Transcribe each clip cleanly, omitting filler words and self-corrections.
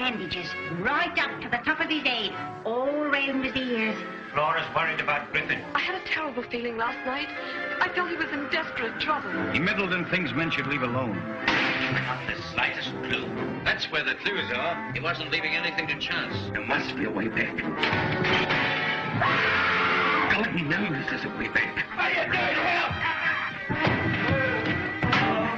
bandages right up to the top of his head, all round his ears. Flora's worried about Griffin. I had a terrible feeling last night. I felt he was in desperate trouble. He meddled in things men should leave alone. Not the slightest clue. That's where the clues are. He wasn't leaving anything to chance. There must be a way back. God knows there's a way back. Are you doing help?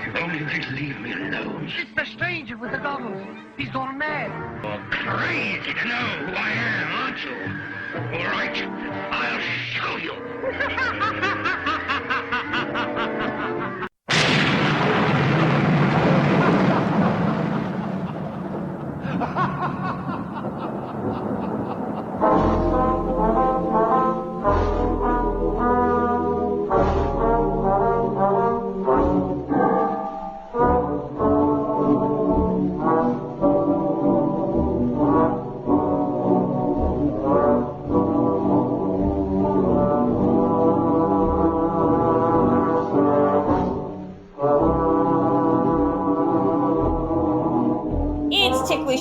If only they'd leave me alone. It's the stranger with the goggles. He's gone mad. You're crazy to know who I am, aren't you? All right, I'll show you.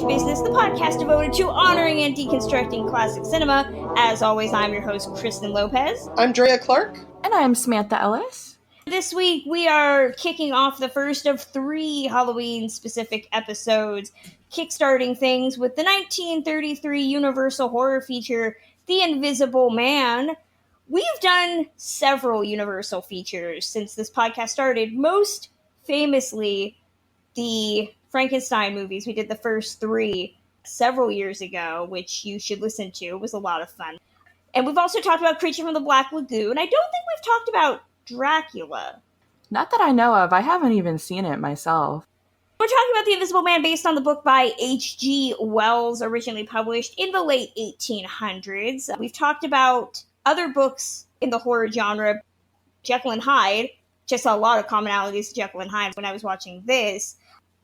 Business, the podcast devoted to honoring and deconstructing classic cinema. As always, I'm your host, Kristen Lopez. I'm Drea Clark. And I'm Samantha Ellis. This week, we are kicking off the first of 3 Halloween-specific episodes, kickstarting things with the 1933 Universal horror feature, The Invisible Man. We've done several Universal features since this podcast started, most famously the Frankenstein movies. We did the first 3 several years ago, which you should listen to. It was a lot of fun. And we've also talked about Creature from the Black Lagoon. I don't think we've talked about Dracula. Not that I know of. I haven't even seen it myself. We're talking about The Invisible Man based on the book by H.G. Wells, originally published in the late 1800s. We've talked about other books in the horror genre. Jekyll and Hyde. Just saw a lot of commonalities to Jekyll and Hyde when I was watching this.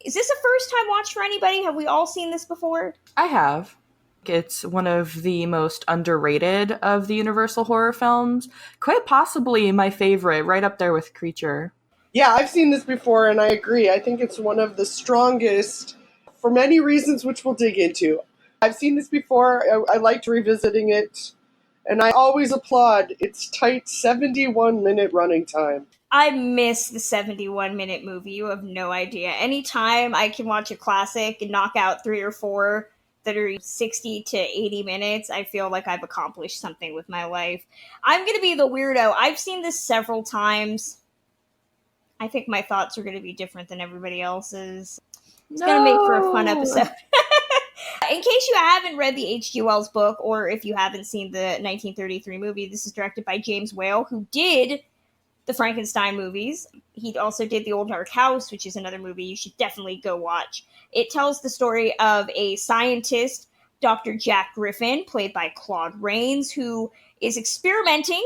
Is this a first-time watch for anybody? Have we all seen this before? I have. It's one of the most underrated of the Universal horror films. Quite possibly my favorite, right up there with Creature. Yeah, I've seen this before, and I agree. I think it's one of the strongest, for many reasons, which we'll dig into. I've seen this before. I liked revisiting it, and I always applaud its tight 71-minute running time. I miss the 71-minute movie. You have no idea. Anytime I can watch a classic and knock out 3 or 4 that are 60 to 80 minutes, I feel like I've accomplished something with my life. I'm going to be the weirdo. I've seen this several times. I think my thoughts are going to be different than everybody else's. It's going to make for a fun episode. In case you haven't read the H.G. Wells book, or if you haven't seen the 1933 movie, this is directed by James Whale, who did the Frankenstein movies. He also did The Old Dark House, which is another movie you should definitely go watch. It tells the story of a scientist, Dr. Jack Griffin, played by Claude Rains, who is experimenting,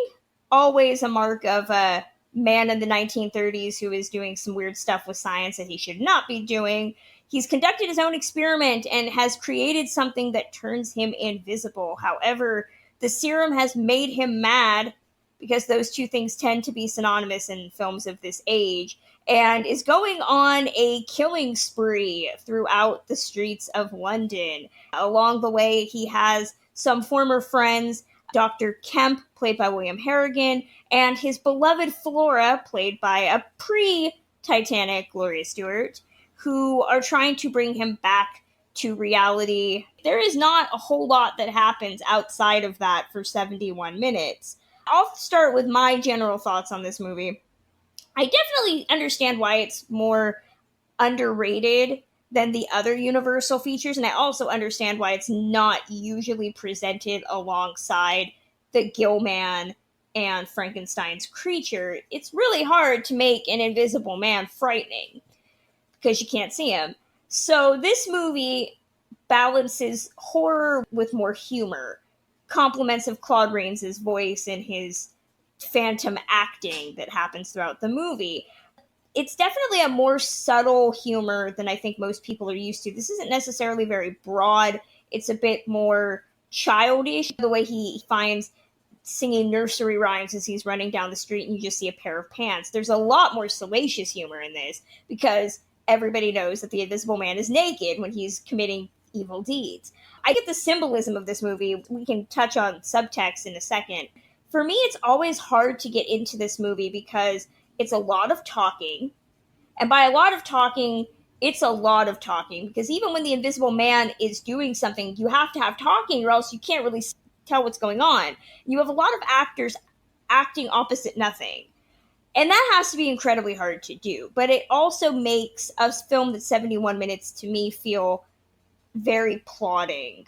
always a mark of a man in the 1930s who is doing some weird stuff with science that he should not be doing. He's conducted his own experiment and has created something that turns him invisible. However, the serum has made him mad, because those two things tend to be synonymous in films of this age, and is going on a killing spree throughout the streets of London. Along the way, he has some former friends, Dr. Kemp, played by William Harrigan, and his beloved Flora, played by a pre-Titanic Gloria Stewart, who are trying to bring him back to reality. There is not a whole lot that happens outside of that for 71 minutes. I'll start with my general thoughts on this movie. I definitely understand why it's more underrated than the other Universal features, and I also understand why it's not usually presented alongside the Gill-Man and Frankenstein's Creature. It's really hard to make an invisible man frightening, because you can't see him. So this movie balances horror with more humor. Compliments of Claude Rains' voice and his phantom acting that happens throughout the movie. It's definitely a more subtle humor than I think most people are used to. This isn't necessarily very broad. It's a bit more childish. The way he finds singing nursery rhymes as he's running down the street and you just see a pair of pants. There's a lot more salacious humor in this, because everybody knows that the Invisible Man is naked when he's committing evil deeds. I get the symbolism of this movie. We can touch on subtext in a second. For me, it's always hard to get into this movie because it's a lot of talking. And by a lot of talking, it's a lot of talking. Because even when the Invisible Man is doing something, you have to have talking or else you can't really tell what's going on. You have a lot of actors acting opposite nothing. And that has to be incredibly hard to do. But it also makes a film that's 71 minutes to me feel very plodding.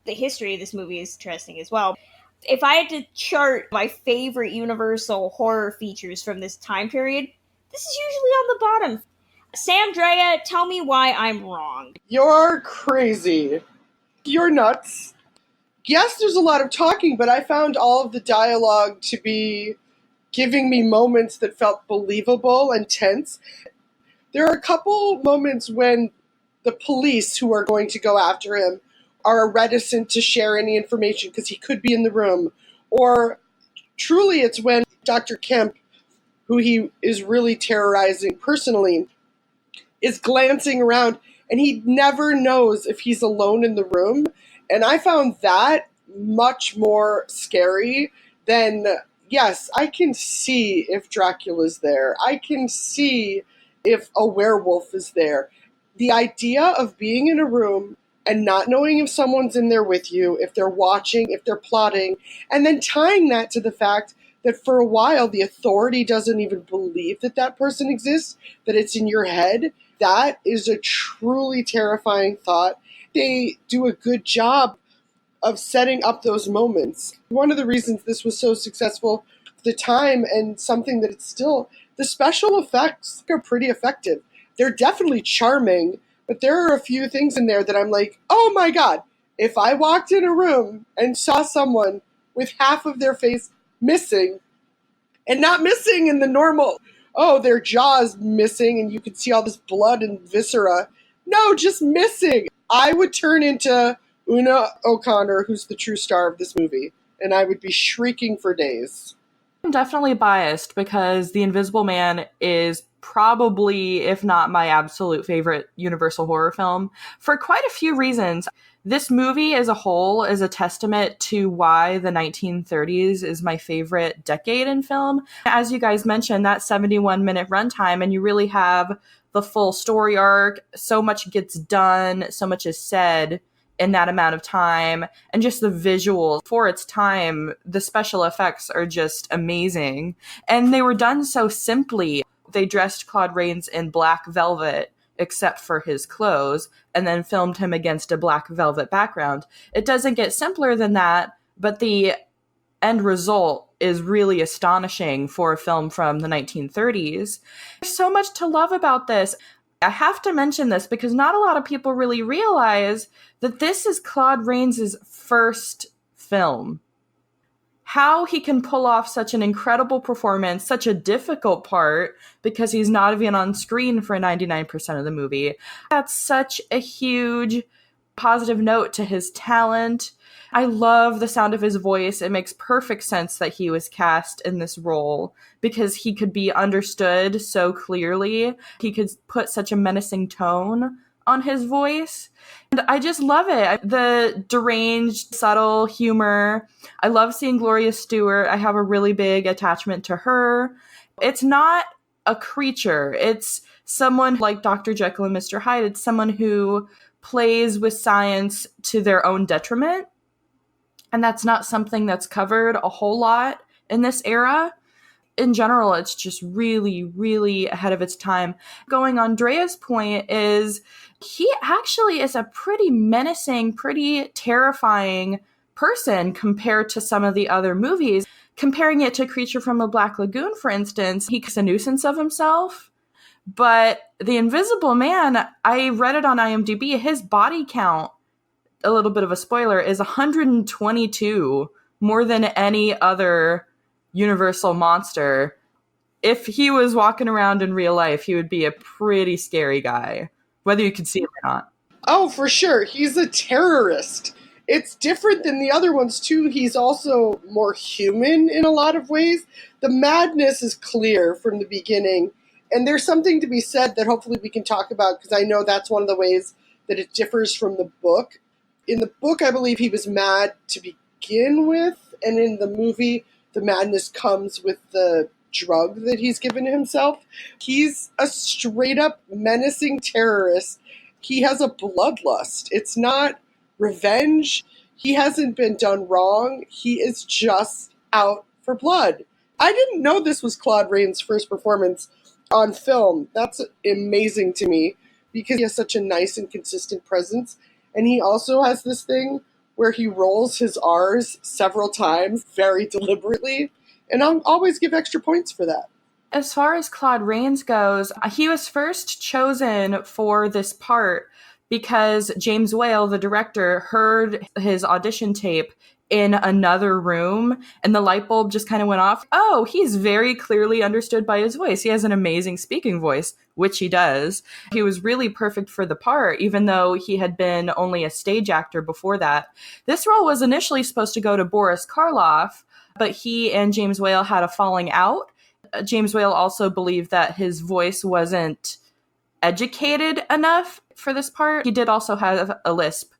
The history of this movie is interesting as well. If I had to chart my favorite Universal horror features from this time period, this is usually on the bottom. Sam, Drea, tell me why I'm wrong. You're crazy. You're nuts. Yes, there's a lot of talking, but I found all of the dialogue to be giving me moments that felt believable and tense. There are a couple moments when the police who are going to go after him are reticent to share any information because he could be in the room. Or truly it's when Dr. Kemp, who he is really terrorizing personally, is glancing around and he never knows if he's alone in the room. And I found that much more scary than, yes, I can see if Dracula's there. I can see if a werewolf is there. The idea of being in a room and not knowing if someone's in there with you, if they're watching, if they're plotting, and then tying that to the fact that for a while the authority doesn't even believe that that person exists, that it's in your head, that is a truly terrifying thought. They do a good job of setting up those moments. One of the reasons this was so successful at the time, and something that it's still, the special effects are pretty effective. They're definitely charming, but there are a few things in there that I'm like, oh my God, if I walked in a room and saw someone with half of their face missing, and not missing in the normal, oh, their jaw's missing and you could see all this blood and viscera. No, just missing. I would turn into Una O'Connor, who's the true star of this movie, and I would be shrieking for days. I'm definitely biased because The Invisible Man is probably, if not my absolute favorite Universal horror film, for quite a few reasons. This movie as a whole is a testament to why the 1930s is my favorite decade in film. As you guys mentioned, that 71-minute runtime, and you really have the full story arc. So much gets done, so much is said in that amount of time, and just the visuals for its time, the special effects are just amazing. And they were done so simply. They dressed Claude Rains in black velvet, except for his clothes, and then filmed him against a black velvet background. It doesn't get simpler than that, but the end result is really astonishing for a film from the 1930s. There's so much to love about this. I have to mention this because not a lot of people really realize that this is Claude Rains' first film. How he can pull off such an incredible performance, such a difficult part, because he's not even on screen for 99% of the movie. That's such a huge positive note to his talent. I love the sound of his voice. It makes perfect sense that he was cast in this role because he could be understood so clearly. He could put such a menacing tone on his voice. And I just love it. The deranged, subtle humor. I love seeing Gloria Stewart. I have a really big attachment to her. It's not a creature. It's someone like Dr. Jekyll and Mr. Hyde. It's someone who plays with science to their own detriment. And that's not something that's covered a whole lot in this era. In general, it's just really, really ahead of its time. Going on Drea's point is he actually is a pretty menacing, pretty terrifying person compared to some of the other movies. Comparing it to Creature from the Black Lagoon, for instance, he's a nuisance of himself. But The Invisible Man, I read it on IMDb, his body count, a little bit of a spoiler, is 122, more than any other Universal monster. If he was walking around in real life, he would be a pretty scary guy, whether you could see him or not. Oh, for sure. He's a terrorist. It's different than the other ones, too. He's also more human in a lot of ways. The madness is clear from the beginning. And there's something to be said that hopefully we can talk about, because I know that's one of the ways that it differs from the book. In the book, I believe he was mad to begin with, and in the movie, the madness comes with the drug that he's given himself. He's a straight up menacing terrorist. He has a bloodlust. It's not revenge. He hasn't been done wrong. He is just out for blood. I didn't know this was Claude Rains' first performance on film. That's amazing to me because he has such a nice and consistent presence. And he also has this thing where he rolls his R's several times very deliberately. And I'll always give extra points for that. As far as Claude Rains goes, he was first chosen for this part because James Whale, the director, heard his audition tape in another room and the light bulb just kind of went off. Oh, he's very clearly understood by his voice. He has an amazing speaking voice, which he does. He was really perfect for the part, even though he had been only a stage actor before that. This role was initially supposed to go to Boris Karloff, but he and James Whale had a falling out. James Whale also believed that his voice wasn't educated enough for this part. He did also have a lisp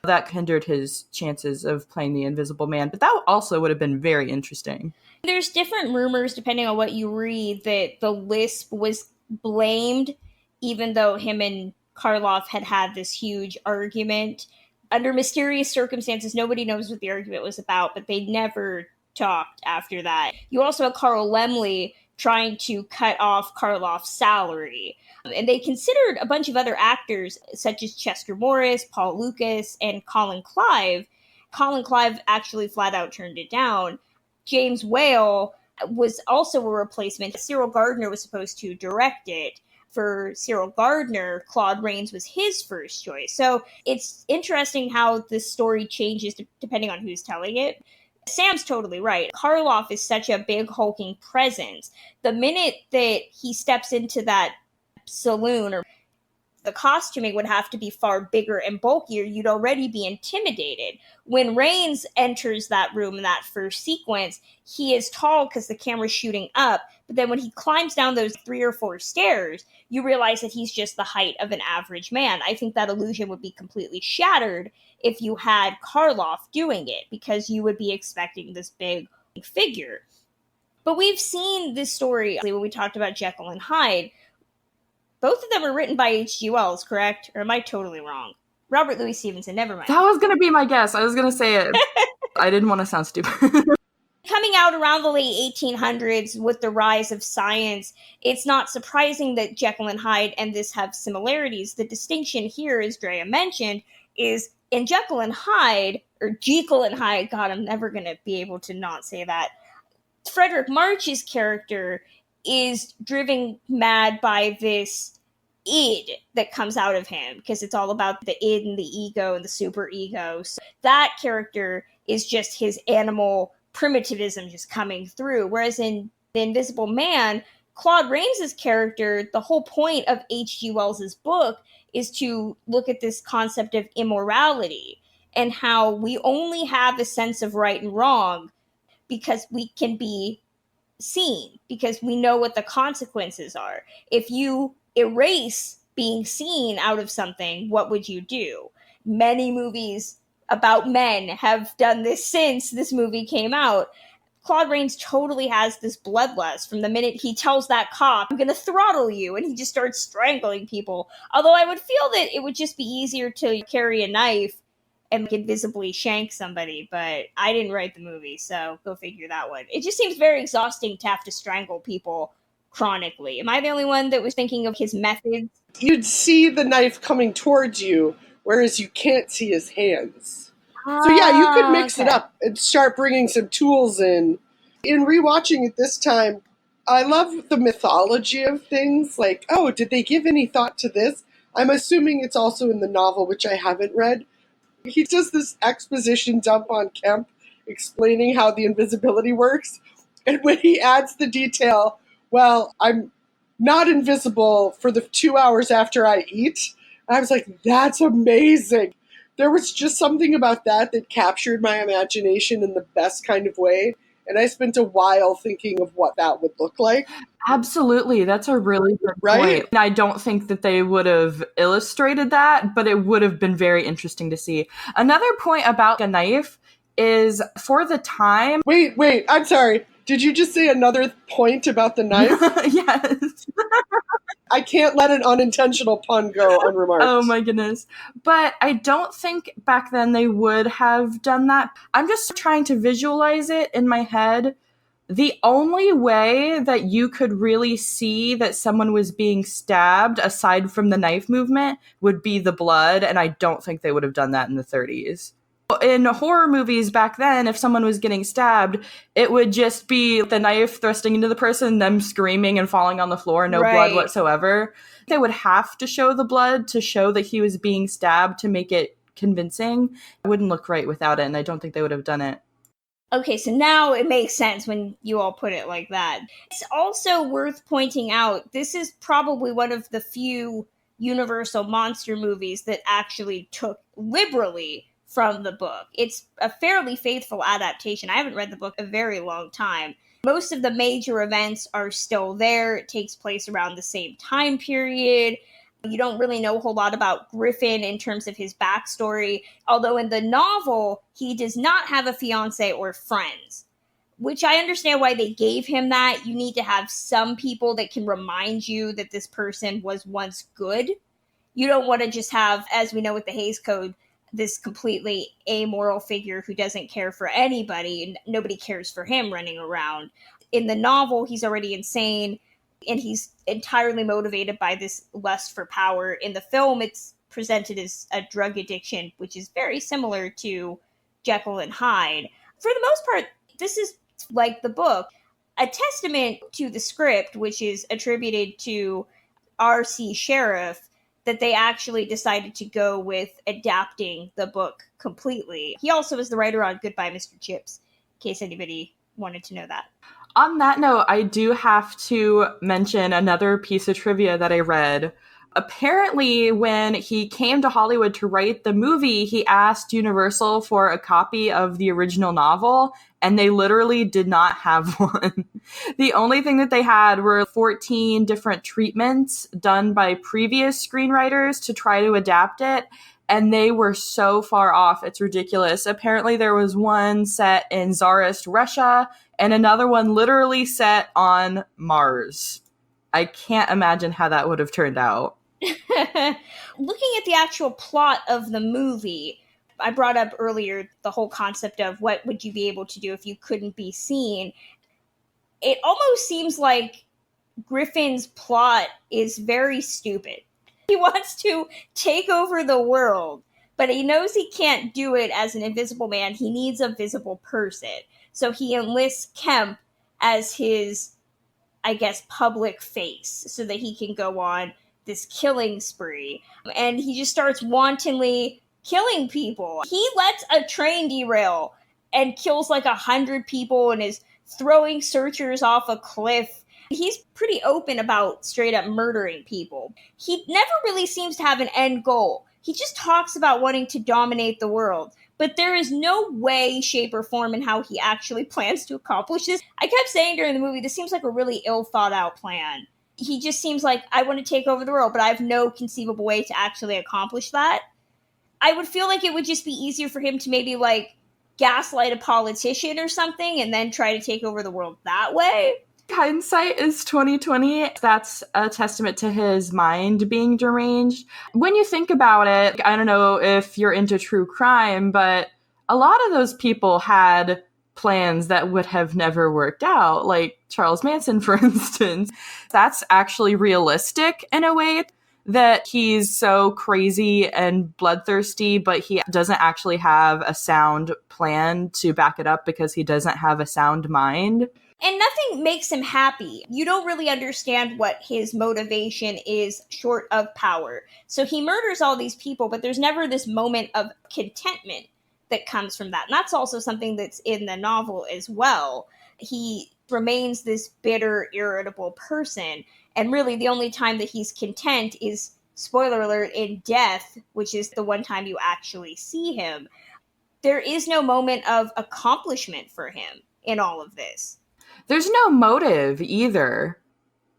that hindered his chances of playing the Invisible Man, but that also would have been very interesting. There's different rumors, depending on what you read, that the lisp was blamed, even though him and Karloff had this huge argument. Under mysterious circumstances, nobody knows what the argument was about, but they never talked after that. You also had Carl Laemmle trying to cut off Karloff's salary. And they considered a bunch of other actors, such as Chester Morris, Paul Lucas, and Colin Clive. Colin Clive actually flat out turned it down. James Whale was also a replacement. Cyril Gardner was supposed to direct it. For Cyril Gardner, Claude Rains was his first choice. So it's interesting how this story changes depending on who's telling it. Sam's totally right. Karloff is such a big hulking presence. The minute that he steps into that saloon, or the costuming would have to be far bigger and bulkier, you'd already be intimidated. When Rains enters that room in that first sequence, he is tall because the camera's shooting up, but then when he climbs down those 3 or 4 stairs, you realize that he's just the height of an average man. I think that illusion would be completely shattered if you had Karloff doing it, because you would be expecting this big figure. But we've seen this story when we talked about Jekyll and Hyde. Both of them were written by H.G. Wells, correct? Or am I totally wrong? Robert Louis Stevenson, never mind. That was going to be my guess. I was going to say it. I didn't want to sound stupid. Coming out around the late 1800s with the rise of science, it's not surprising that Jekyll and Hyde and this have similarities. The distinction here, as Drea mentioned, is in Jekyll and Hyde, or Jekyll and Hyde, God, I'm never going to be able to not say that. Frederick March's character is driven mad by this id that comes out of him, because it's all about the id and the ego and the super ego. So that character is just his animal primitivism just coming through. Whereas in The Invisible Man, Claude Rains' character, the whole point of H.G. Wells' book is to look at this concept of immorality and how we only have a sense of right and wrong because we can be seen, because we know what the consequences are. If you erase being seen out of something, what would you do? Many movies about men have done this since this movie came out. Claude Rains totally has this bloodlust from the minute he tells that cop, I'm gonna throttle you, and he just starts strangling people. Although I would feel that it would just be easier to carry a knife and invisibly shank somebody, but I didn't write the movie, so go figure that one. It just seems very exhausting to have to strangle people chronically. Am I the only one that was thinking of his methods? You'd see the knife coming towards you, whereas you can't see his hands. So yeah, you could mix it up and start bringing some tools in. In rewatching it this time, I love the mythology of things. Like, oh, did they give any thought to this? I'm assuming it's also in the novel, which I haven't read. He does this exposition dump on Kemp, explaining how the invisibility works. And when he adds the detail, well, I'm not invisible for the 2 hours after I eat, I was like, that's amazing. There was just something about that captured my imagination in the best kind of way. And I spent a while thinking of what that would look like. Absolutely. That's a really good Right? point. And I don't think that they would have illustrated that, but it would have been very interesting to see. Another point about a knife is for the time. Wait, I'm sorry. Did you just say another point about the knife? Yes. I can't let an unintentional pun go unremarked. Oh my goodness. But I don't think back then they would have done that. I'm just trying to visualize it in my head. The only way that you could really see that someone was being stabbed, aside from the knife movement, would be the blood, and I don't think they would have done that in the 30s. In horror movies back then, if someone was getting stabbed, it would just be the knife thrusting into the person, them screaming and falling on the floor, no blood whatsoever. They would have to show the blood to show that he was being stabbed to make it convincing. It wouldn't look right without it, and I don't think they would have done it. Okay, so now it makes sense when you all put it like that. It's also worth pointing out, this is probably one of the few Universal monster movies that actually took liberally from the book. It's a fairly faithful adaptation. I haven't read the book a very long time. Most of the major events are still there. It takes place around the same time period. You don't really know a whole lot about Griffin in terms of his backstory, although in the novel, he does not have a fiance or friends, which I understand why they gave him that. You need to have some people that can remind you that this person was once good. You don't want to just have, as we know with the Hays Code, this completely amoral figure who doesn't care for anybody, and nobody cares for him running around. In the novel, he's already insane, and he's entirely motivated by this lust for power. In the film, it's presented as a drug addiction, which is very similar to Jekyll and Hyde. For the most part, this is like the book, a testament to the script, which is attributed to R.C. Sheriff, that they actually decided to go with adapting the book completely. He also is the writer on Goodbye, Mr. Chips, in case anybody wanted to know that. On that note, I do have to mention another piece of trivia that I read. Apparently, when he came to Hollywood to write the movie, he asked Universal for a copy of the original novel, and they literally did not have one. The only thing that they had were 14 different treatments done by previous screenwriters to try to adapt it, and they were so far off, it's ridiculous. Apparently, there was one set in Tsarist Russia, and another one literally set on Mars. I can't imagine how that would have turned out. Looking at the actual plot of the movie, I brought up earlier the whole concept of what would you be able to do if you couldn't be seen. It almost seems like Griffin's plot is very stupid. He wants to take over the world, but he knows he can't do it as an invisible man. He needs a visible person. So he enlists Kemp as his, I guess, public face so that he can go on this killing spree. And he just starts wantonly killing people. He lets a train derail and kills like 100 people and is throwing searchers off a cliff. He's pretty open about straight up murdering people. He never really seems to have an end goal. He just talks about wanting to dominate the world. But there is no way, shape, or form in how he actually plans to accomplish this. I kept saying during the movie, this seems like a really ill thought out plan. He just seems like, I want to take over the world, but I have no conceivable way to actually accomplish that. I would feel like it would just be easier for him to maybe like gaslight a politician or something and then try to take over the world that way. Hindsight is 2020. That's a testament to his mind being deranged. When you think about it, I don't know if you're into true crime, but a lot of those people had plans that would have never worked out, like Charles Manson, for instance. That's actually realistic in a way, that he's so crazy and bloodthirsty, but he doesn't actually have a sound plan to back it up because he doesn't have a sound mind. And nothing makes him happy. You don't really understand what his motivation is short of power. So he murders all these people, but there's never this moment of contentment that comes from that. And that's also something that's in the novel as well. He remains this bitter, irritable person. And really the only time that he's content is, spoiler alert, in death, which is the one time you actually see him. There is no moment of accomplishment for him. in all of this. There's no motive either.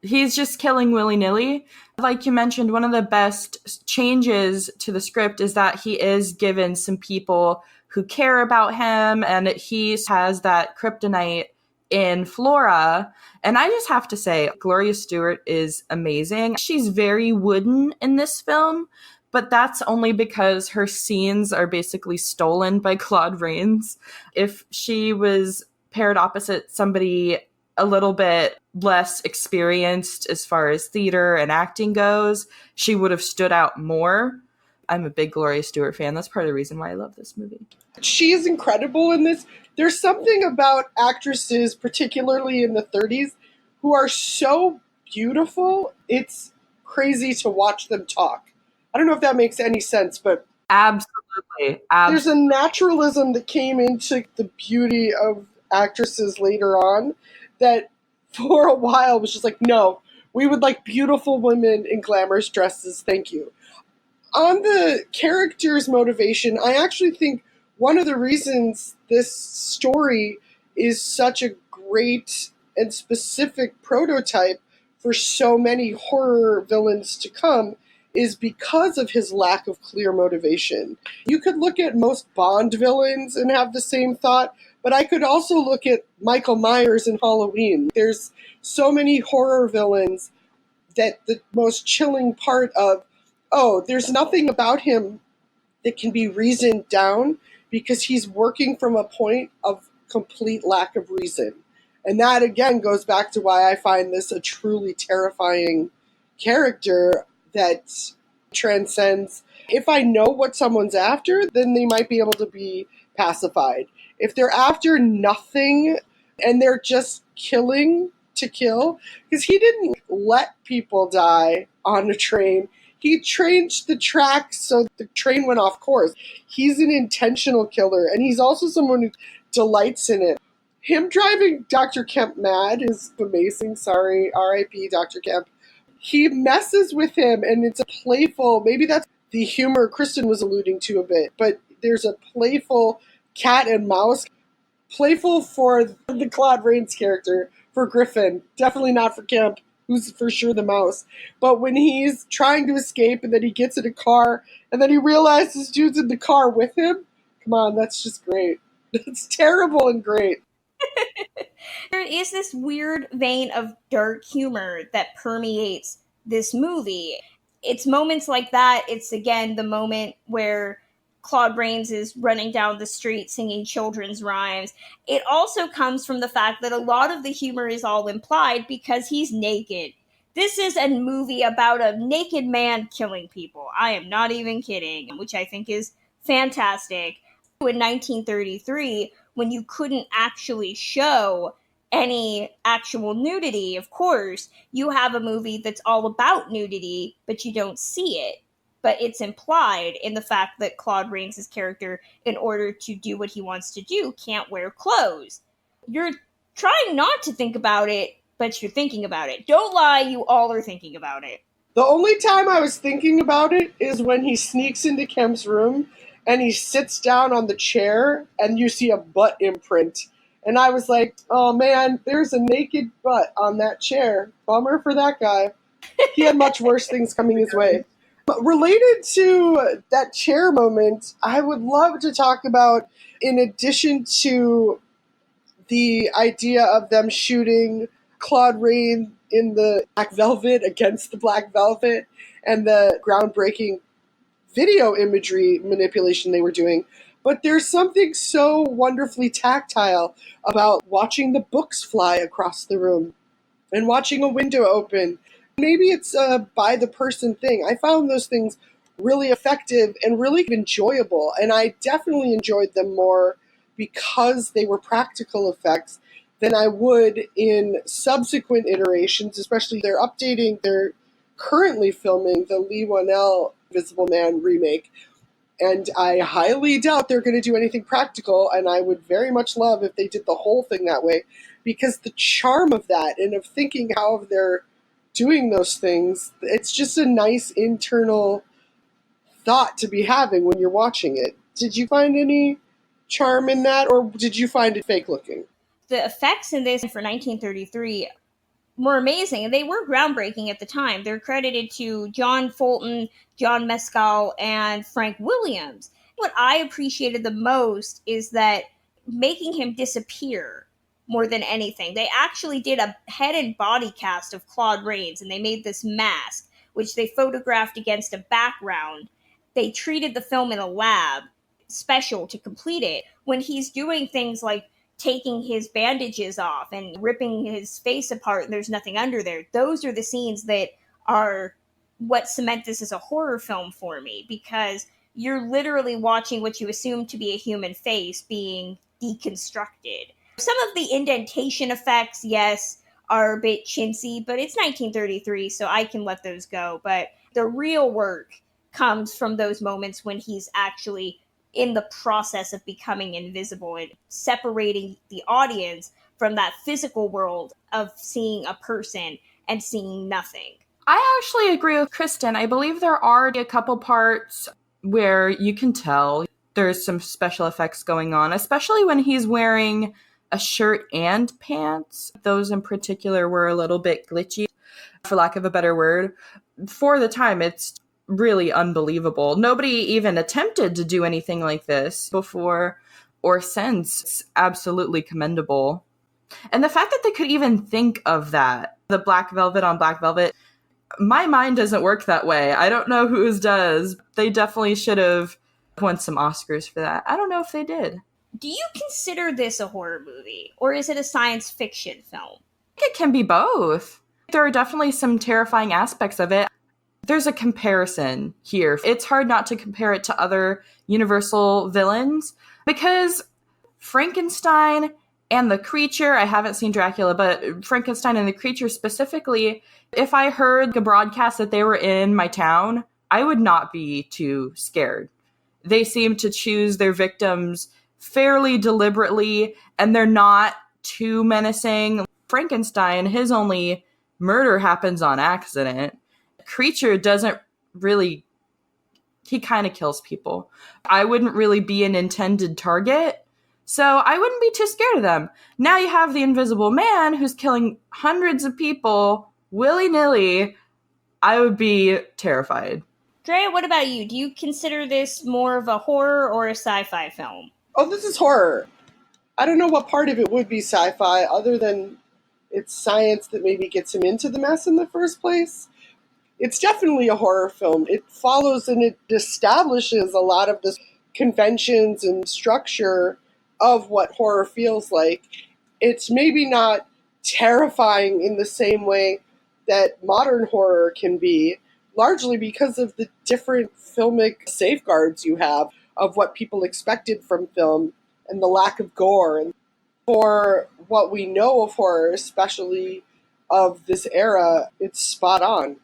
He's just killing willy-nilly. Like you mentioned, one of the best changes to the script is that he is given some people who care about him, and he has that kryptonite in Flora. And I just have to say, Gloria Stewart is amazing. She's very wooden in this film, but that's only because her scenes are basically stolen by Claude Rains. If she was paired opposite somebody a little bit less experienced as far as theater and acting goes, she would have stood out more. I'm a big Gloria Stewart fan. That's part of the reason why I love this movie. She is incredible in this. There's something about actresses, particularly in the 30s, who are so beautiful, it's crazy to watch them talk. I don't know if that makes any sense, but Absolutely. there's a naturalism that came into the beauty of actresses later on that for a while was just like, no, we would like beautiful women in glamorous dresses, thank you. On the character's motivation, I actually think one of the reasons this story is such a great and specific prototype for so many horror villains to come is because of his lack of clear motivation. You could look at most Bond villains and have the same thought, but I could also look at Michael Myers in Halloween. There's so many horror villains that the most chilling part of, oh, there's nothing about him that can be reasoned down because he's working from a point of complete lack of reason. And that, again, goes back to why I find this a truly terrifying character that transcends. If I know what someone's after, then they might be able to be pacified. If they're after nothing and they're just killing to kill, because he didn't let people die on a train. He changed the tracks so the train went off course. He's an intentional killer, and he's also someone who delights in it. Him driving Dr. Kemp mad is amazing. Sorry, R.I.P. Dr. Kemp. He messes with him, and it's a playful, maybe that's the humor Kristen was alluding to a bit, but there's a playful cat and mouse. Playful for the Claude Rains character, for Griffin. Definitely not for Kemp, who's for sure the mouse. But when he's trying to escape and then he gets in a car and then he realizes dude's in the car with him, come on, that's just great. It's terrible and great. There is this weird vein of dark humor that permeates this movie. It's moments like that. It's, again, the moment where Claude Rains is running down the street singing children's rhymes. It also comes from the fact that a lot of the humor is all implied because he's naked. This is a movie about a naked man killing people. I am not even kidding, which I think is fantastic. In 1933, when you couldn't actually show any actual nudity, of course, you have a movie that's all about nudity, but you don't see it. But it's implied in the fact that Claude Rains' character, in order to do what he wants to do, can't wear clothes. You're trying not to think about it, but you're thinking about it. Don't lie, you all are thinking about it. The only time I was thinking about it is when he sneaks into Kemp's room and he sits down on the chair and you see a butt imprint. And I was like, oh man, there's a naked butt on that chair. Bummer for that guy. He had much worse things coming his way. But related to that chair moment, I would love to talk about, in addition to the idea of them shooting Claude Rains in the Black Velvet against the Black Velvet and the groundbreaking video imagery manipulation they were doing, but there's something so wonderfully tactile about watching the books fly across the room and watching a window open. Maybe it's a by-the-person thing. I found those things really effective and really enjoyable, and I definitely enjoyed them more because they were practical effects than I would in subsequent iterations, especially they're currently filming the Lee Whannell Invisible Man remake, and I highly doubt they're going to do anything practical, and I would very much love if they did the whole thing that way, because the charm of that and of thinking how they're doing those things, it's just a nice internal thought to be having when you're watching it. Did you find any charm in that, or did you find it fake looking? The effects in this for 1933 were amazing, and they were groundbreaking at the time. They're credited to John Fulton, John Mescal, and Frank Williams. What I appreciated the most is that making him disappear more than anything. They actually did a head and body cast of Claude Rains, and they made this mask, which they photographed against a background. They treated the film in a lab, special to complete it, when he's doing things like taking his bandages off and ripping his face apart and there's nothing under there. Those are the scenes that are what cement this as a horror film for me, because you're literally watching what you assume to be a human face being deconstructed. Some of the indentation effects, yes, are a bit chintzy, but it's 1933, so I can let those go. But the real work comes from those moments when he's actually in the process of becoming invisible and separating the audience from that physical world of seeing a person and seeing nothing. I actually agree with Kristen. I believe there are a couple parts where you can tell there's some special effects going on, especially when he's wearing a shirt and pants. Those in particular were a little bit glitchy, for lack of a better word. For the time, it's really unbelievable. Nobody even attempted to do anything like this before or since. It's absolutely commendable. And the fact that they could even think of that, the black velvet on black velvet, my mind doesn't work that way. I don't know whose does. They definitely should have won some Oscars for that. I don't know if they did. Do you consider this a horror movie, or is it a science fiction film? I think it can be both. There are definitely some terrifying aspects of it. There's a comparison here. It's hard not to compare it to other Universal villains, because Frankenstein and the Creature, I haven't seen Dracula, but Frankenstein and the Creature specifically, if I heard a broadcast that they were in my town, I would not be too scared. They seem to choose their victims fairly deliberately, and they're not too menacing. Frankenstein, his only murder happens on accident. Creature doesn't really, he kind of kills people. I wouldn't really be an intended target, so I wouldn't be too scared of them. Now you have the Invisible Man who's killing hundreds of people willy-nilly. I would be terrified. Drea, what about you? Do you consider this more of a horror or a sci-fi film? Oh, this is horror. I don't know what part of it would be sci-fi other than it's science that maybe gets him into the mess in the first place. It's definitely a horror film. It follows and it establishes a lot of the conventions and structure of what horror feels like. It's maybe not terrifying in the same way that modern horror can be, largely because of the different filmic safeguards you have of what people expected from film and the lack of gore. And for what we know of horror, especially of this era, it's spot on.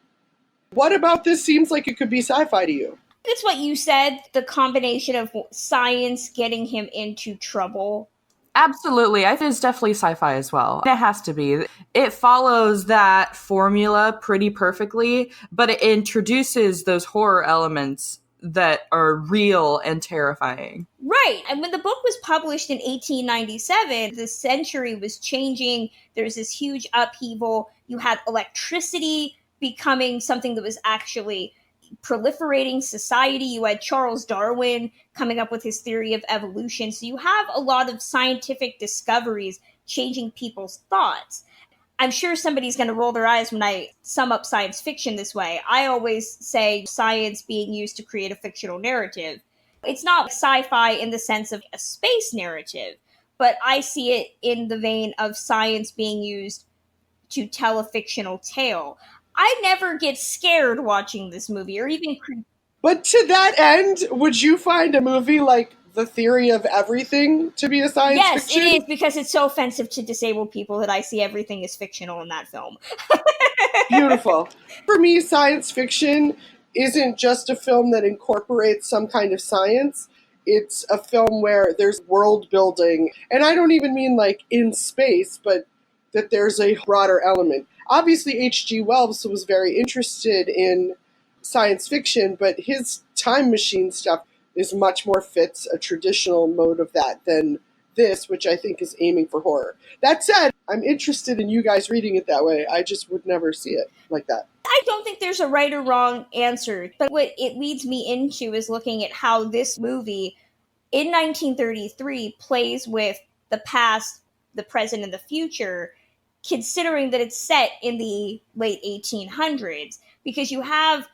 What about this seems like it could be sci-fi to you? It's what you said, the combination of science getting him into trouble. Absolutely. I think it's definitely sci-fi as well. It has to be. It follows that formula pretty perfectly, but it introduces those horror elements that are real and terrifying. Right. And when the book was published in 1897, the century was changing. There's this huge upheaval. You had electricity becoming something that was actually proliferating society. You had Charles Darwin coming up with his theory of evolution. So you have a lot of scientific discoveries changing people's thoughts. I'm sure somebody's going to roll their eyes when I sum up science fiction this way. I always say science being used to create a fictional narrative. It's not sci-fi in the sense of a space narrative, but I see it in the vein of science being used to tell a fictional tale. I never get scared watching this movie, or even... But to that end, would you find a movie like The Theory of Everything to be a science fiction? Yes, it is, because it's so offensive to disabled people that I see everything as fictional in that film. Beautiful. For me, science fiction isn't just a film that incorporates some kind of science. It's a film where there's world building. And I don't even mean like in space, but that there's a broader element. Obviously, H.G. Wells was very interested in science fiction, but his time machine stuff is much more fits a traditional mode of that than this, which I think is aiming for horror. That said, I'm interested in you guys reading it that way. I just would never see it like that. I don't think there's a right or wrong answer, but what it leads me into is looking at how this movie in 1933 plays with the past, the present, and the future, considering that it's set in the late 1800s, because you have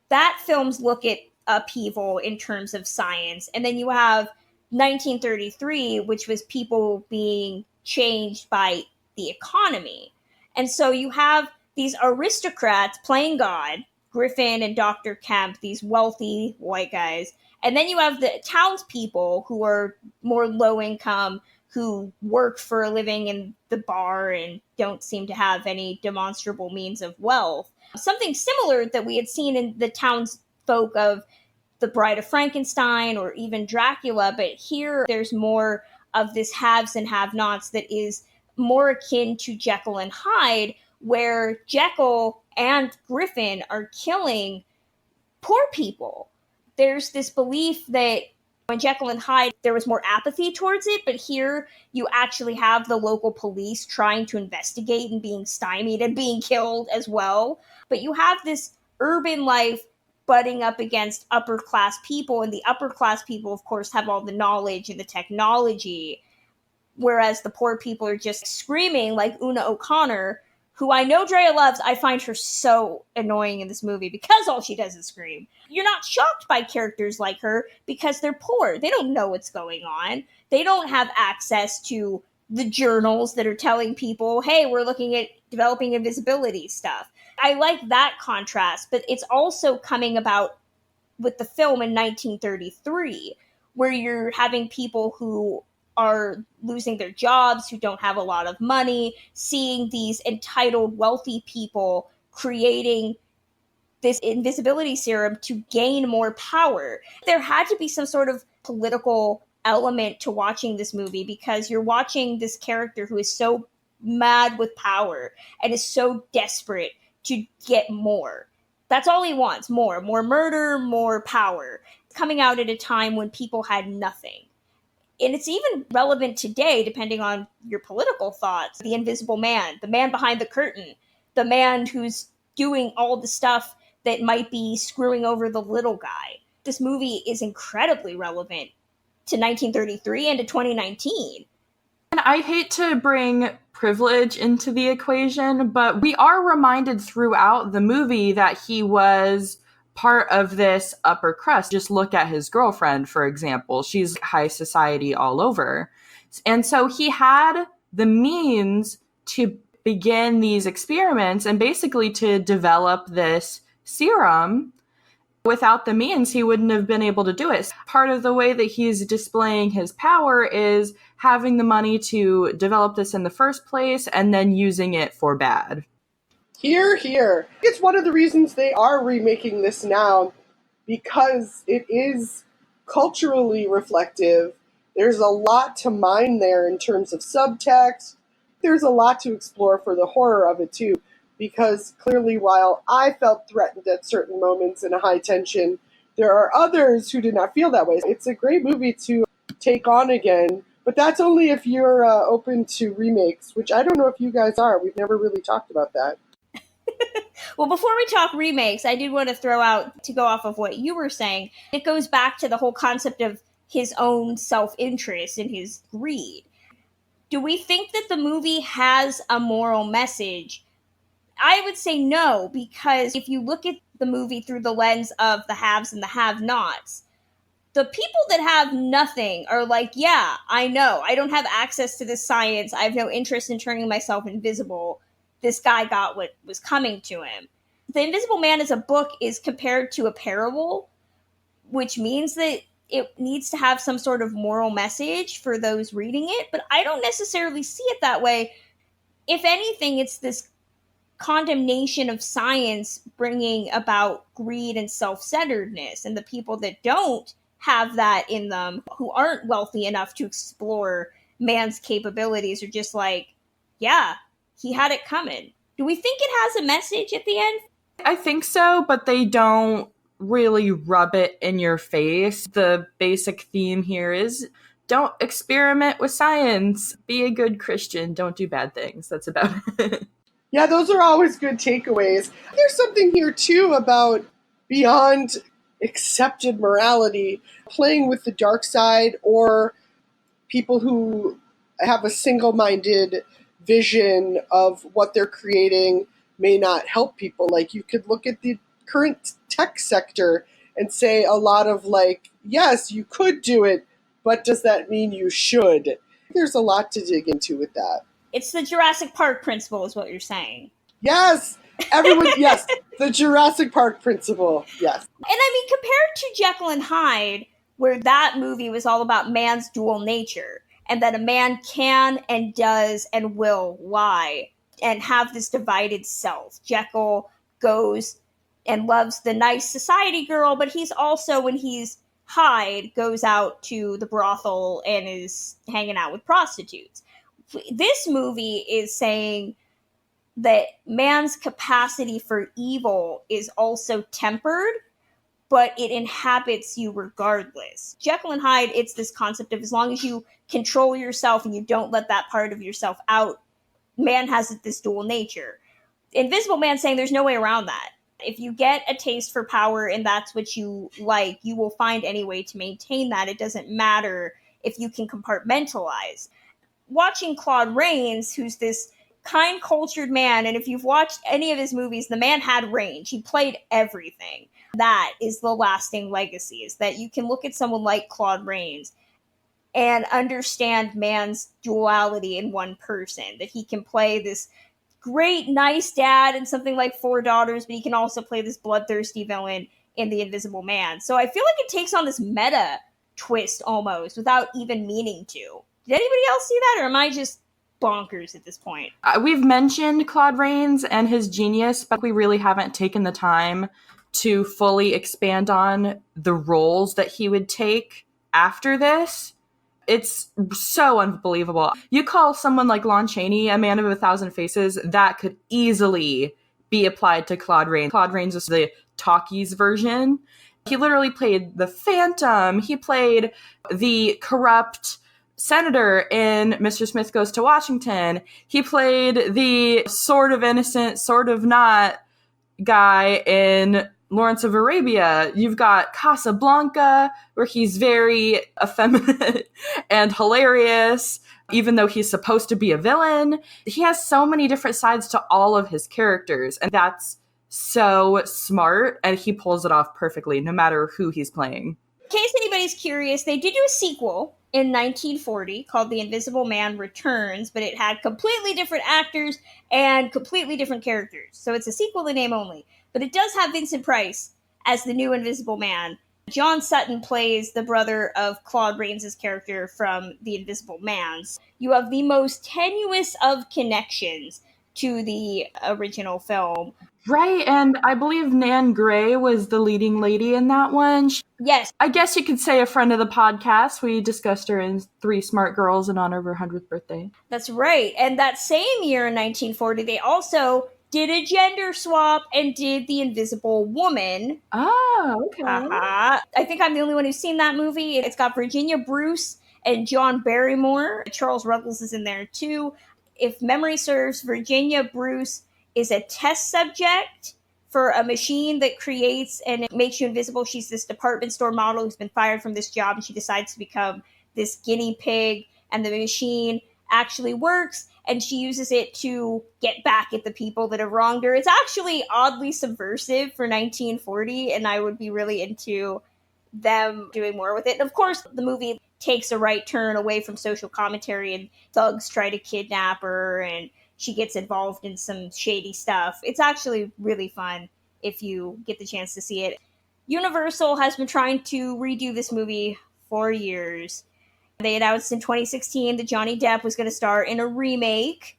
that film's look at upheaval in terms of science, and then you have 1933, which was people being changed by the economy. And so you have these aristocrats playing God, Griffin and Dr. Kemp, these wealthy white guys. And then you have the townspeople who are more low income, who work for a living in the bar and don't seem to have any demonstrable means of wealth. Something similar that we had seen in the townsfolk of The Bride of Frankenstein or even Dracula, but here there's more of this haves and have-nots that is more akin to Jekyll and Hyde, where Jekyll and Griffin are killing poor people. There's this belief that when Jekyll and Hyde, there was more apathy towards it, but here you actually have the local police trying to investigate and being stymied and being killed as well. But you have this urban life butting up against upper class people, and the upper class people, of course, have all the knowledge and the technology, whereas the poor people are just screaming like Una O'Connor, who I know Drea loves. I find her so annoying in this movie because all she does is scream. You're not shocked by characters like her because they're poor. They don't know what's going on. They don't have access to the journals that are telling people, hey, we're looking at developing invisibility stuff. I like that contrast, but it's also coming about with the film in 1933, where you're having people who are losing their jobs, who don't have a lot of money, seeing these entitled, wealthy people creating this invisibility serum to gain more power. There had to be some sort of political element to watching this movie, because you're watching this character who is so mad with power and is so desperate to get more. That's all he wants, more murder, more power. Coming out at a time when people had nothing. And it's even relevant today, depending on your political thoughts. The invisible man, the man behind the curtain, the man who's doing all the stuff that might be screwing over the little guy. This movie is incredibly relevant to 1933 and to 2019. And I hate to bring privilege into the equation, but we are reminded throughout the movie that he was part of this upper crust. Just look at his girlfriend, for example. She's high society all over. And so he had the means to begin these experiments and basically to develop this serum. Without the means, he wouldn't have been able to do it. Part of the way that he's displaying his power is having the money to develop this in the first place and then using it for bad. Hear, hear. It's one of the reasons they are remaking this now, because it is culturally reflective. There's a lot to mine there in terms of subtext. There's a lot to explore for the horror of it too, because clearly while I felt threatened at certain moments in a high tension, there are others who did not feel that way. It's a great movie to take on again, but that's only if you're open to remakes, which I don't know if you guys are. We've never really talked about that. Well, before we talk remakes, I did want to throw out, to go off of what you were saying, it goes back to the whole concept of his own self-interest and his greed. Do we think that the movie has a moral message? I would say no, because if you look at the movie through the lens of the haves and the have-nots, the people that have nothing are like, yeah, I know, I don't have access to this science, I have no interest in turning myself invisible. This guy got what was coming to him. The Invisible Man as a book is compared to a parable, which means that it needs to have some sort of moral message for those reading it, but I don't necessarily see it that way. If anything, it's this condemnation of science bringing about greed and self-centeredness, and the people that don't have that in them, who aren't wealthy enough to explore man's capabilities, are just like, yeah, he had it coming. Do we think it has a message at the end? I think so, but they don't really rub it in your face. The basic theme here is don't experiment with science. Be a good Christian. Don't do bad things. That's about it. Yeah, those are always good takeaways. There's something here, too, about beyond accepted morality, playing with the dark side, or people who have a single-minded vision of what they're creating may not help people. Like, you could look at the current tech sector and say a lot of like, yes, you could do it, but does that mean you should? There's a lot to dig into with that. It's the Jurassic Park principle is what you're saying. Yes, everyone, yes, the Jurassic Park principle, yes. And I mean, compared to Jekyll and Hyde, where that movie was all about man's dual nature, and that a man can and does and will lie and have this divided self. Jekyll goes and loves the nice society girl, but he's also, when he's Hyde, goes out to the brothel and is hanging out with prostitutes. This movie is saying that man's capacity for evil is also tempered, but it inhabits you regardless. Jekyll and Hyde, it's this concept of as long as you control yourself and you don't let that part of yourself out, man has this dual nature. Invisible Man saying there's no way around that. If you get a taste for power and that's what you like, you will find any way to maintain that. It doesn't matter if you can compartmentalize. Watching Claude Rains, who's this kind, cultured man, and if you've watched any of his movies, the man had range. He played everything. That is the lasting legacy, is that you can look at someone like Claude Rains and understand man's duality in one person, that he can play this great, nice dad in something like Four Daughters, but he can also play this bloodthirsty villain in The Invisible Man. So I feel like it takes on this meta twist almost without even meaning to. Did anybody else see that, or am I just bonkers at this point? We've mentioned Claude Rains and his genius, but we really haven't taken the time to fully expand on the roles that he would take after this. It's so unbelievable. You call someone like Lon Chaney a man of 1,000 faces, that could easily be applied to Claude Rains. Claude Rains is the talkies version. He literally played the Phantom. He played the corrupt senator in Mr. Smith Goes to Washington. He played the sort of innocent, sort of not guy in Lawrence of Arabia. You've got Casablanca, where he's very effeminate and hilarious, even though he's supposed to be a villain. He has so many different sides to all of his characters, and that's so smart, and he pulls it off perfectly, no matter who he's playing. In case anybody's curious, they did do a sequel in 1940 called The Invisible Man Returns, but it had completely different actors and completely different characters. So it's a sequel in name only. But it does have Vincent Price as the new Invisible Man. John Sutton plays the brother of Claude Rains' character from The Invisible Man. You have the most tenuous of connections to the original film. Right, and I believe Nan Gray was the leading lady in that one. Yes. I guess you could say a friend of the podcast. We discussed her in Three Smart Girls in honor of her 100th birthday. That's right. And that same year in 1940, they also did a gender swap and did The Invisible Woman. Oh, okay. I think I'm the only one who's seen that movie. It's got Virginia Bruce and John Barrymore. Charles Ruggles is in there too. If memory serves, Virginia Bruce is a test subject for a machine that creates and it makes you invisible. She's this department store model who's been fired from this job, and she decides to become this guinea pig, and the machine actually works, and she uses it to get back at the people that have wronged her. It's actually oddly subversive for 1940, and I would be really into them doing more with it. And of course, the movie takes a right turn away from social commentary, and thugs try to kidnap her, and she gets involved in some shady stuff. It's actually really fun if you get the chance to see it. Universal has been trying to redo this movie for years. They announced in 2016 that Johnny Depp was going to star in a remake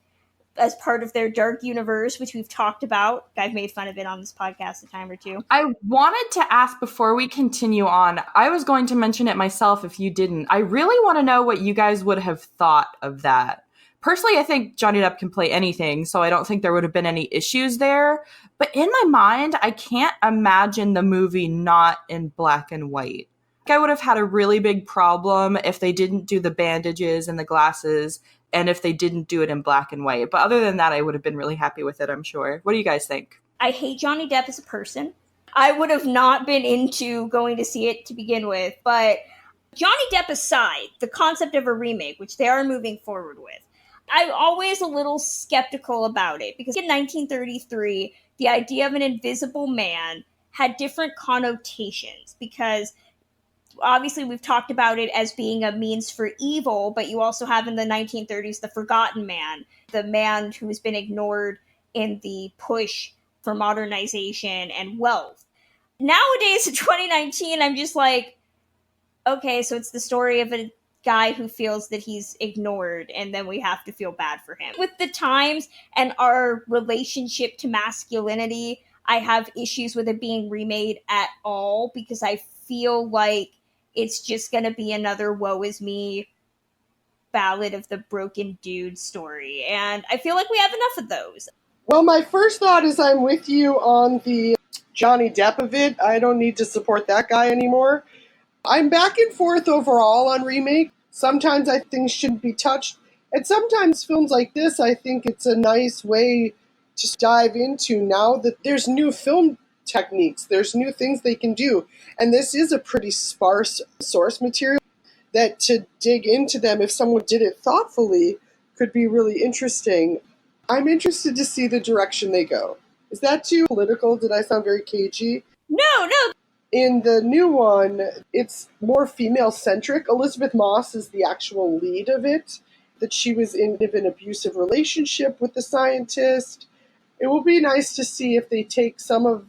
as part of their dark universe, which we've talked about. I've made fun of it on this podcast a time or two. I wanted to ask before we continue on, I was going to mention it myself if you didn't. I really want to know what you guys would have thought of that. Personally, I think Johnny Depp can play anything, so I don't think there would have been any issues there. But in my mind, I can't imagine the movie not in black and white. I would have had a really big problem if they didn't do the bandages and the glasses, and if they didn't do it in black and white. But other than that, I would have been really happy with it, I'm sure. What do you guys think? I hate Johnny Depp as a person. I would have not been into going to see it to begin with, but Johnny Depp aside, the concept of a remake, which they are moving forward with, I'm always a little skeptical about it, because in 1933, the idea of an invisible man had different connotations, because obviously we've talked about it as being a means for evil, but you also have in the 1930s the forgotten man, the man who has been ignored in the push for modernization and wealth. Nowadays, in 2019, I'm just like, okay, so it's the story of a guy who feels that he's ignored, and then we have to feel bad for him. With the times and our relationship to masculinity, I have issues with it being remade at all, because I feel like it's just going to be another woe is me ballad of the broken dude story. And I feel like we have enough of those. Well, my first thought is I'm with you on the Johnny Depp of it. I don't need to support that guy anymore. I'm back and forth overall on remake. Sometimes I think shouldn't be touched. And sometimes films like this, I think it's a nice way to dive into now that there's new film techniques. There's new things they can do. And this is a pretty sparse source material that to dig into them, if someone did it thoughtfully, could be really interesting. I'm interested to see the direction they go. Is that too political? Did I sound very cagey? No. In the new one, it's more female-centric. Elizabeth Moss is the actual lead of it, that she was in an abusive relationship with the scientist. It will be nice to see if they take some of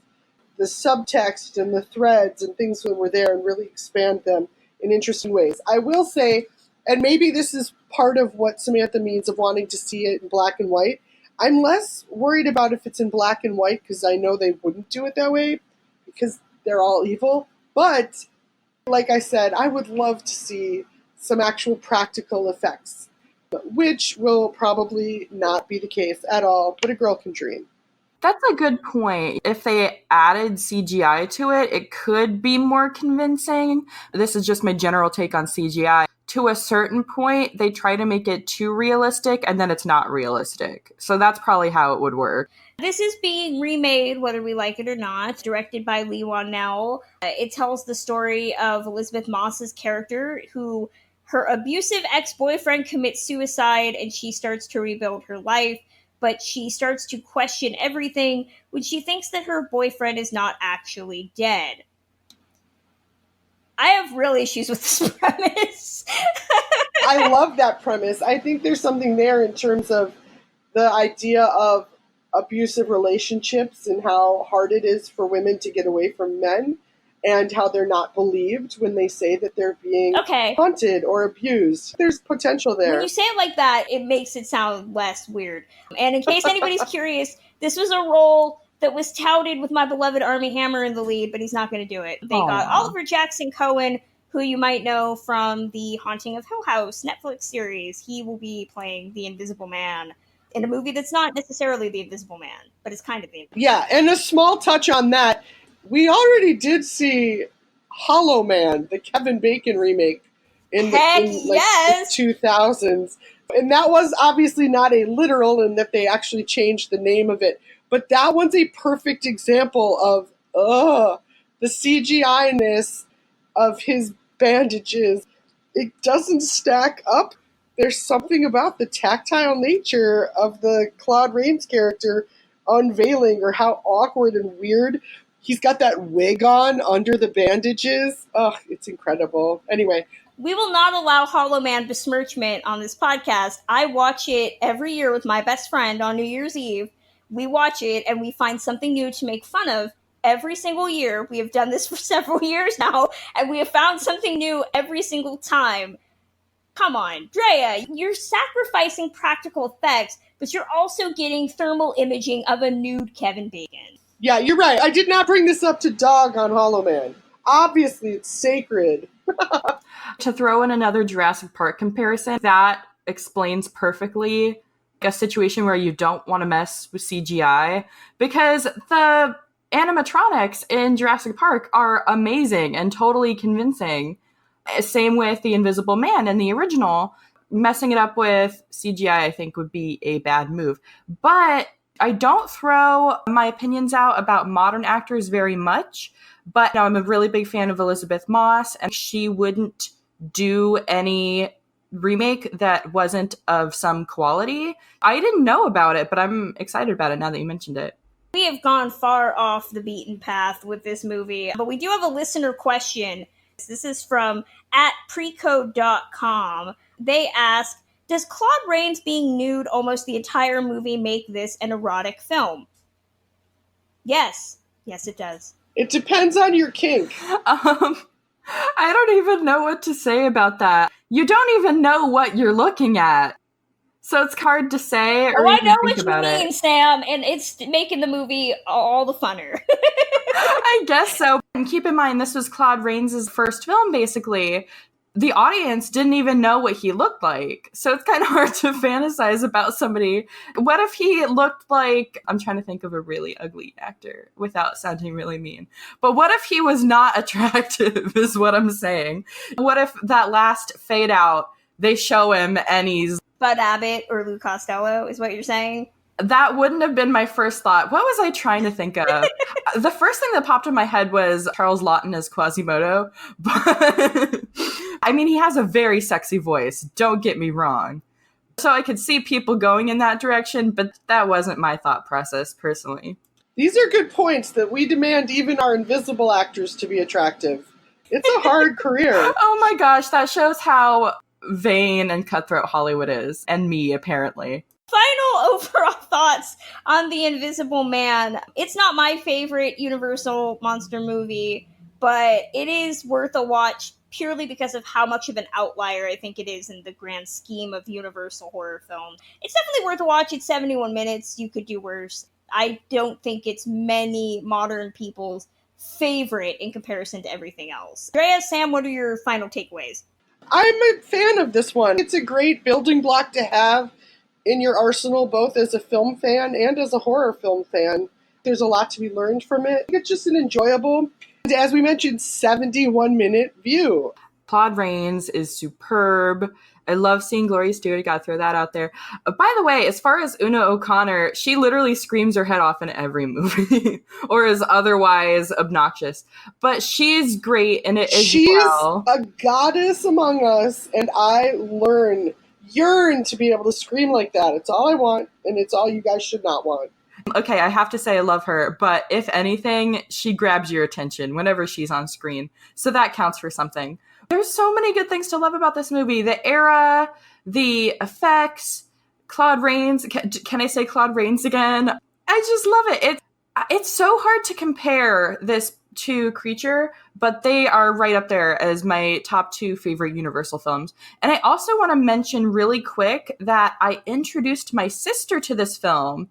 the subtext and the threads and things that were there and really expand them in interesting ways. I will say, and maybe this is part of what Samantha means of wanting to see it in black and white, I'm less worried about if it's in black and white, because I know they wouldn't do it that way, because they're all evil. But, like I said, I would love to see some actual practical effects, which will probably not be the case at all, but a girl can dream. That's a good point. If they added CGI to it, it could be more convincing. This is just my general take on CGI. To a certain point, they try to make it too realistic, and then it's not realistic. So that's probably how it would work. This is being remade, whether we like it or not, directed by Lee Whannell. It tells the story of Elizabeth Moss's character, who her abusive ex-boyfriend commits suicide, and she starts to rebuild her life. But she starts to question everything when she thinks that her boyfriend is not actually dead. I have real issues with this premise. I love that premise. I think there's something there in terms of the idea of abusive relationships and how hard it is for women to get away from men, and how they're not believed when they say that they're being haunted or abused. There's potential there. When you say it like that, it makes it sound less weird. And in case anybody's curious, this was a role that was touted with my beloved Armie Hammer in the lead, but he's not going to do it. They got Oliver Jackson Cohen, who you might know from the Haunting of Hill House Netflix series. He will be playing the Invisible Man in a movie that's not necessarily the Invisible Man, but it's kind of the Invisible Man. Yeah, and a small touch on that. We already did see Hollow Man, the Kevin Bacon remake, in the 2000s. And that was obviously not a literal, in that they actually changed the name of it. But that one's a perfect example of the CGI-ness of his bandages. It doesn't stack up. There's something about the tactile nature of the Claude Rains character unveiling, or how awkward and weird. He's got that wig on under the bandages. Oh, it's incredible. Anyway. We will not allow Hollow Man besmirchment on this podcast. I watch it every year with my best friend on New Year's Eve. We watch it and we find something new to make fun of every single year. We have done this for several years now, and we have found something new every single time. Come on, Drea, you're sacrificing practical effects, but you're also getting thermal imaging of a nude Kevin Bacon. Yeah, you're right. I did not bring this up to dog on Hollow Man. Obviously, it's sacred. To throw in another Jurassic Park comparison, that explains perfectly a situation where you don't want to mess with CGI, because the animatronics in Jurassic Park are amazing and totally convincing. Same with the Invisible Man in the original. Messing it up with CGI, I think, would be a bad move. But I don't throw my opinions out about modern actors very much. But I'm a really big fan of Elizabeth Moss, and she wouldn't do any remake that wasn't of some quality. I didn't know about it, but I'm excited about it now that you mentioned it. We have gone far off the beaten path with this movie, but we do have a listener question. This is from @precode.com. They ask, does Claude Rains being nude almost the entire movie make this an erotic film? Yes. Yes, it does. It depends on your kink. I don't even know what to say about that. You don't even know what you're looking at. So it's hard to say or I even know think what about you mean, it. Sam, and it's making the movie all the funner. I guess so. And keep in mind, this was Claude Rains' first film, basically. The audience didn't even know what he looked like. So it's kind of hard to fantasize about somebody. What if he looked like, I'm trying to think of a really ugly actor without sounding really mean. But what if he was not attractive is what I'm saying. What if that last fade out, they show him and he's Bud Abbott or Lou Costello is what you're saying? That wouldn't have been my first thought. What was I trying to think of? The first thing that popped in my head was Charles Lawton as Quasimodo. But I mean, he has a very sexy voice. Don't get me wrong. So I could see people going in that direction, but that wasn't my thought process personally. These are good points that we demand even our invisible actors to be attractive. It's a hard career. Oh my gosh, that shows how vain and cutthroat Hollywood is. And me, apparently. Final overall thoughts on The Invisible Man. It's not my favorite Universal monster movie, but it is worth a watch purely because of how much of an outlier I think it is in the grand scheme of Universal horror film. It's definitely worth a watch. It's 71 minutes. You could do worse. I don't think it's many modern people's favorite in comparison to everything else. Drea, Sam, what are your final takeaways? I'm a fan of this one. It's a great building block to have in your arsenal, both as a film fan and as a horror film fan. There's a lot to be learned from it. It's just an enjoyable, as we mentioned, 71-minute view. Claude Rains is superb. I love seeing Gloria Stewart. I gotta throw that out there. By the way, as far as Una O'Connor, she literally screams her head off in every movie or is otherwise obnoxious. But she's great in it as well. She's a goddess among us, and I yearn to be able to scream like that. It's all I want, and it's all you guys should not want. Okay, I have to say I love her, but if anything, she grabs your attention whenever she's on screen. So that counts for something. There's so many good things to love about this movie. The era, the effects, Claude Rains. Can I say Claude Rains again? I just love it. It's so hard to compare this to Creature, but they are right up there as my top 2 favorite Universal films. And I also want to mention really quick that I introduced my sister to this film.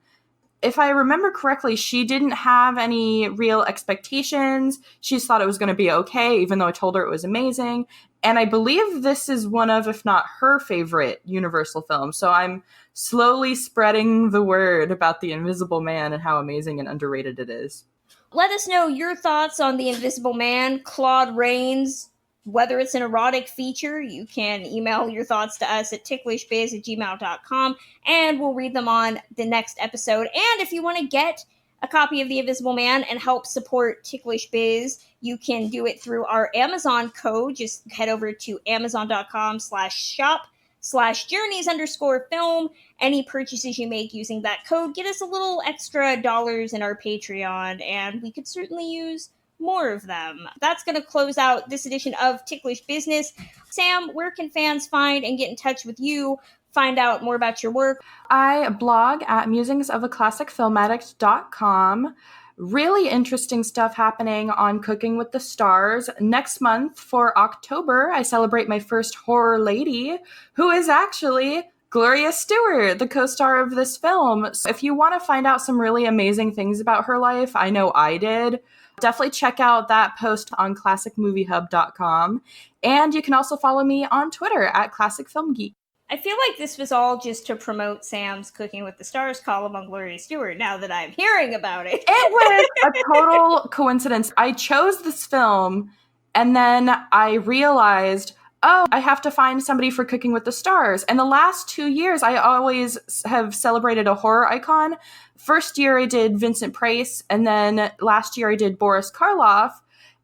If I remember correctly, she didn't have any real expectations. She just thought it was going to be okay, even though I told her it was amazing. And I believe this is one of, if not her favorite Universal films. So I'm slowly spreading the word about The Invisible Man and how amazing and underrated it is. Let us know your thoughts on The Invisible Man, Claude Rains. Whether it's an erotic feature, you can email your thoughts to us at ticklishbiz@gmail.com, and we'll read them on the next episode. And if you want to get a copy of The Invisible Man and help support Ticklish Biz, you can do it through our Amazon code. Just head over to amazon.com/shop/journeys_film. Any purchases you make using that code get us a little extra dollars in our Patreon, and we could certainly use more of them. That's going to close out this edition of Ticklish Business. Sam, where can fans find and get in touch with you, find out more about your work? I blog at musingsofaclassicfilmaddict.com. Really interesting stuff happening on Cooking with the Stars. Next month for October, I celebrate my first horror lady, who is actually Gloria Stewart, the co-star of this film. So if you want to find out some really amazing things about her life, I know I did, definitely check out that post on classicmoviehub.com. And you can also follow me on Twitter at classicfilmgeek. I feel like this was all just to promote Sam's Cooking with the Stars column on Gloria Stewart, now that I'm hearing about it. It was a total coincidence. I chose this film, and then I realized, oh, I have to find somebody for Cooking with the Stars. And the last 2 years, I always have celebrated a horror icon. First year, I did Vincent Price, and then last year, I did Boris Karloff.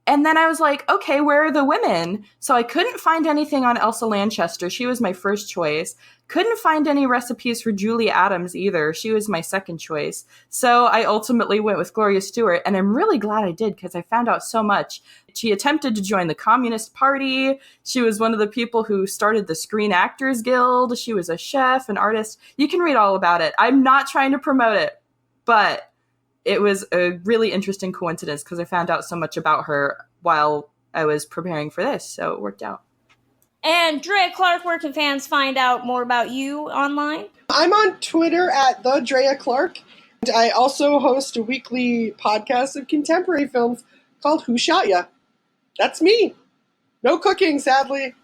And then I was like, okay, where are the women? So I couldn't find anything on Elsa Lanchester. She was my first choice. Couldn't find any recipes for Julie Adams either. She was my second choice. So I ultimately went with Gloria Stewart, and I'm really glad I did because I found out so much. She attempted to join the Communist Party. She was one of the people who started the Screen Actors Guild. She was a chef, an artist. You can read all about it. I'm not trying to promote it, but it was a really interesting coincidence because I found out so much about her while I was preparing for this, so it worked out. And Drea Clark, where can fans find out more about you online? I'm on Twitter at the Drea Clark. And I also host a weekly podcast of contemporary films called Who Shot Ya? That's me. No cooking, sadly.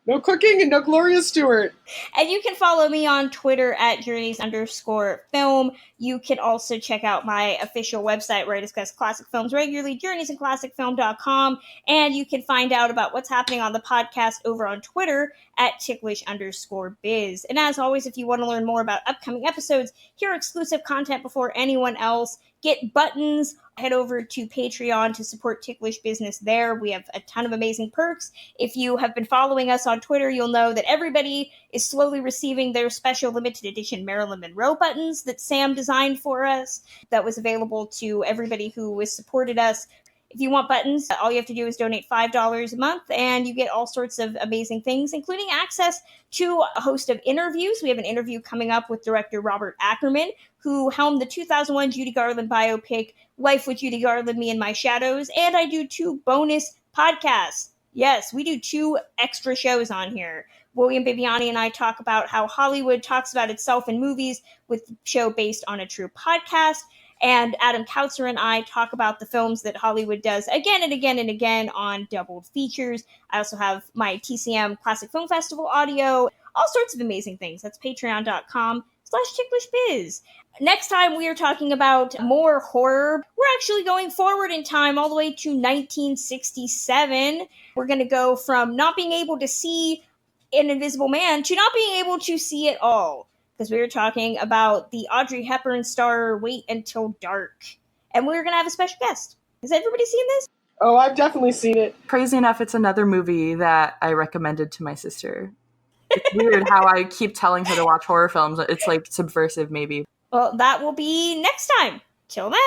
No cooking and no Gloria Stewart. And you can follow me on Twitter at Journeys_film. You can also check out my official website where I discuss classic films regularly, journeysandclassicfilm.com. And you can find out about what's happening on the podcast over on Twitter at ticklish_biz. And as always, if you want to learn more about upcoming episodes, hear exclusive content before anyone else, get buttons, head over to Patreon to support Ticklish Business there. We have a ton of amazing perks. If you have been following us on Twitter, you'll know that everybody is slowly receiving their special limited edition Marilyn Monroe buttons that Sam designed for us. That was available to everybody who has supported us. If you want buttons, all you have to do is donate $5 a month, and you get all sorts of amazing things, including access to a host of interviews. We have an interview coming up with director Robert Ackerman, who helmed the 2001 Judy Garland biopic, Life with Judy Garland, Me and My Shadows, and I do 2 bonus podcasts. Yes, we do 2 extra shows on here. William Bibiani and I talk about how Hollywood talks about itself in movies with the show based on a true podcast. And Adam Kautzer and I talk about the films that Hollywood does again and again and again on doubled features. I also have my TCM Classic Film Festival audio, all sorts of amazing things. That's patreon.com/ticklishbiz. Next time we are talking about more horror. We're actually going forward in time all the way to 1967. We're going to go from not being able to see An Invisible Man to not being able to see it all. Because we were talking about the Audrey Hepburn star Wait Until Dark. And we're going to have a special guest. Has everybody seen this? Oh, I've definitely seen it. Crazy enough, it's another movie that I recommended to my sister. It's weird how I keep telling her to watch horror films. It's like subversive, maybe. Well, that will be next time. Till then.